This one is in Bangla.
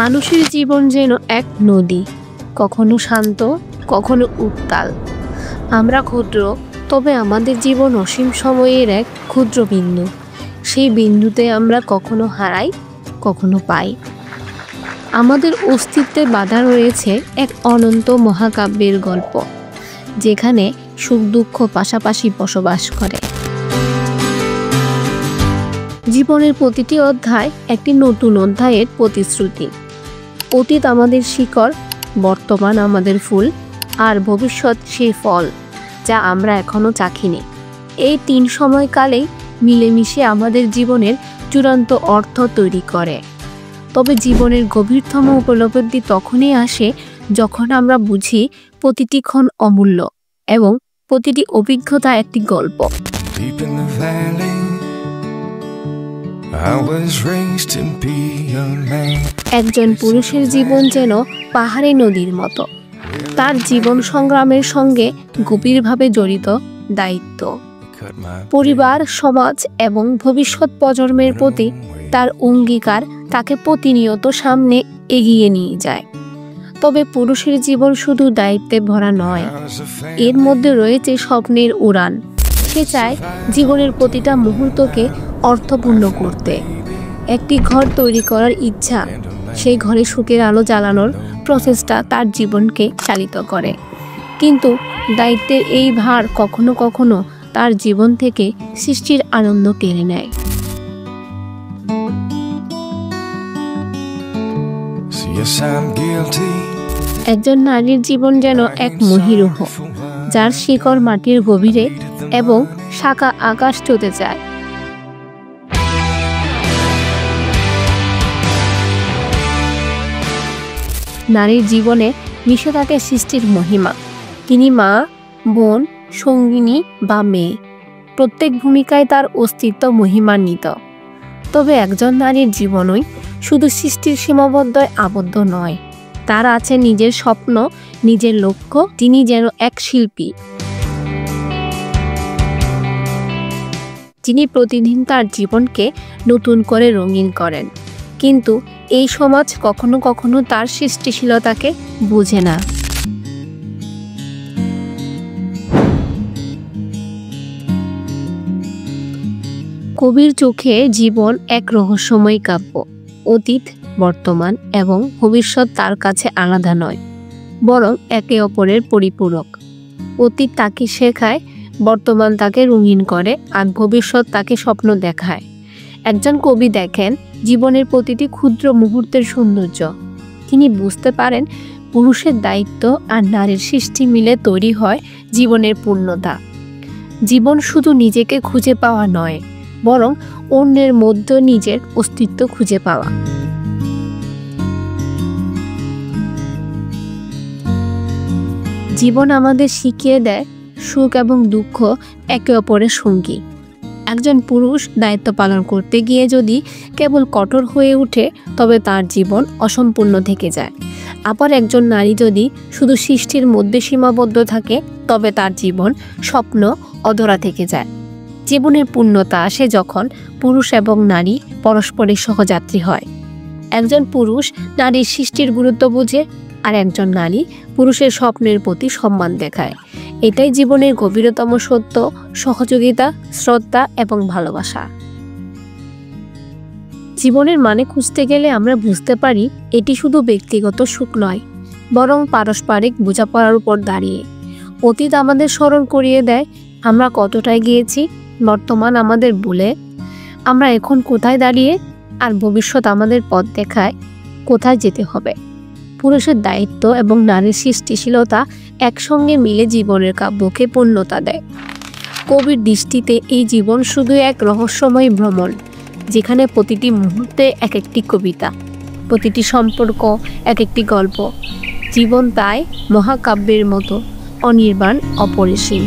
মানুষের জীবন যেন এক নদী, কখনো শান্ত, কখনো উত্তাল। আমরা ক্ষুদ্র, তবে আমাদের জীবন অসীম সময়ের এক ক্ষুদ্র বিন্দু। সেই বিন্দুতে আমরা কখনো হারাই, কখনো পাই। আমাদের অস্তিত্বে বাঁধা রয়েছে এক অনন্ত মহাকাব্যের গল্প, যেখানে সুখ দুঃখ পাশাপাশি বসবাস করে। জীবনের প্রতিটি অধ্যায় একটি নতুন অধ্যায়ের প্রতিশ্রুতি। অতীত আমাদের শিকড়, বর্তমান আমাদের ফুল, আর ভবিষ্যৎ সেই ফল যা আমরা এখনো চাখিনি। এই তিন সময়কালেই মিলেমিশে আমাদের জীবনের চূড়ান্ত অর্থ তৈরি করে। তবে জীবনের গভীরতম উপলব্ধি তখনই আসে যখন আমরা বুঝি প্রতিটি ক্ষণ অমূল্য এবং প্রতিটি অভিজ্ঞতা একটি গল্প। একজন পুরুষের জীবন যেন পাহাড়ি নদীর মতো। তার জীবন সংগ্রামের সঙ্গে গভীরভাবে জড়িত দায়িত্ব, পরিবার, সমাজ এবং ভবিষ্যৎ প্রজন্মের প্রতি তার অঙ্গীকার তাকে প্রতিনিয়ত সামনে এগিয়ে নিয়ে যায়। তবে পুরুষের জীবন শুধু দায়িত্বে ভরা নয়, এর মধ্যে রয়েছে স্বপ্নের উড়ান। সে চায় জীবনের প্রতিটা মুহূর্তকে অর্থপূর্ণ করতে। একটি ঘর তৈরি করার ইচ্ছা, সেই ঘরে সুখের আলো জ্বালানোর প্রচেষ্টা তার জীবনকে চালিত করে। কিন্তু দায়িত্বের এই ভার কখনো কখনো তার জীবন থেকে সৃষ্টির আনন্দ কেড়ে নেয়। একজন নারীর জীবন যেন এক মহীরুহ, যার শিকড় মাটির গভীরে এবং শাখা আকাশ ছুঁতে চায়। নারীর জীবনে মিশে থাকে সৃষ্টির মহিমা। তিনি মা, বোন, সঙ্গিনী বা মেয়ে। প্রত্যেক ভূমিকায় তার অস্তিত্ব মহিমান্বিত। তবে একজন নারীর জীবনই শুধু সৃষ্টির সীমাবদ্ধতায় আবদ্ধ নয়। তার আছে নিজের স্বপ্ন, নিজের লক্ষ্য। তিনি যেন এক শিল্পী, যিনি প্রতিদিন তার জীবনকে নতুন করে রঙিন করেন। কিন্তু এই সমাজ কখনো কখনো তার সৃষ্টিশীলতাকে বোঝে না। কবির চোখে জীবন এক রহস্যময় কাব্য। অতীত, বর্তমান এবং ভবিষ্যৎ তার কাছে আলাদা নয়, বরং একে অপরের পরিপূরক। অতীত তাকে শেখায়, বর্তমান তাকে রঙিন করে, আর ভবিষ্যৎ তাকে স্বপ্ন দেখায়। একজন কবি দেখেন জীবনের প্রতিটি ক্ষুদ্র মুহূর্তের সৌন্দর্য। তিনি বুঝতে পারেন পুরুষের দায়িত্ব আর নারীর সৃষ্টি মিলে তৈরি হয় জীবনের পূর্ণতা। জীবন শুধু নিজেকে খুঁজে পাওয়া নয়, বরং অন্যের মধ্যে নিজের অস্তিত্ব খুঁজে পাওয়া। জীবন আমাদের শিখিয়ে দেয় সুখ এবং দুঃখ একে অপরের সঙ্গী। একজন পুরুষ দায়িত্ব পালন করতে গিয়ে যদি কেবল কঠোর হয়ে ওঠে, তবে তার জীবন অসম্পূর্ণ থেকে যায়। আবার একজন নারী যদি শুধু সৃষ্টির মধ্যে সীমাবদ্ধ থাকে, তবে তার জীবন স্বপ্ন অধরা থেকে যায়। জীবনের পূর্ণতা আসে যখন পুরুষ এবং নারী পরস্পরের সহযাত্রী হয়। একজন পুরুষ নারীর সৃষ্টির গুরুত্ব বোঝে, আর একজন নারী পুরুষের স্বপ্নের প্রতি সম্মান দেখায়। এটাই জীবনের গভীরতম সত্য: সহযোগিতা, শ্রদ্ধা এবং ভালোবাসা। জীবনের মানে খুঁজতে গেলে আমরা বুঝতে পারি এটি শুধু ব্যক্তিগত সুখ নয়, বরং পারস্পরিক বোঝাপড়ার উপর দাঁড়িয়ে। অতীত আমাদের স্মরণ করিয়ে দেয় আমরা কতটাই গিয়েছি, বর্তমান আমাদের বলে আমরা এখন কোথায় দাঁড়িয়ে, আর ভবিষ্যৎ আমাদের পথ দেখায় কোথায় যেতে হবে। পুরুষের দায়িত্ব এবং নারীর সৃষ্টিশীলতা একসঙ্গে মিলে জীবনের কাব্যকে পূর্ণতা দেয়। কবির দৃষ্টিতে এই জীবন শুধু এক রহস্যময় ভ্রমণ, যেখানে প্রতিটি মুহূর্তে এক একটি কবিতা, প্রতিটি সম্পর্ক এক একটি গল্প। জীবন তাই মহাকাব্যের মতো অনির্বাণ, অপরিসীম।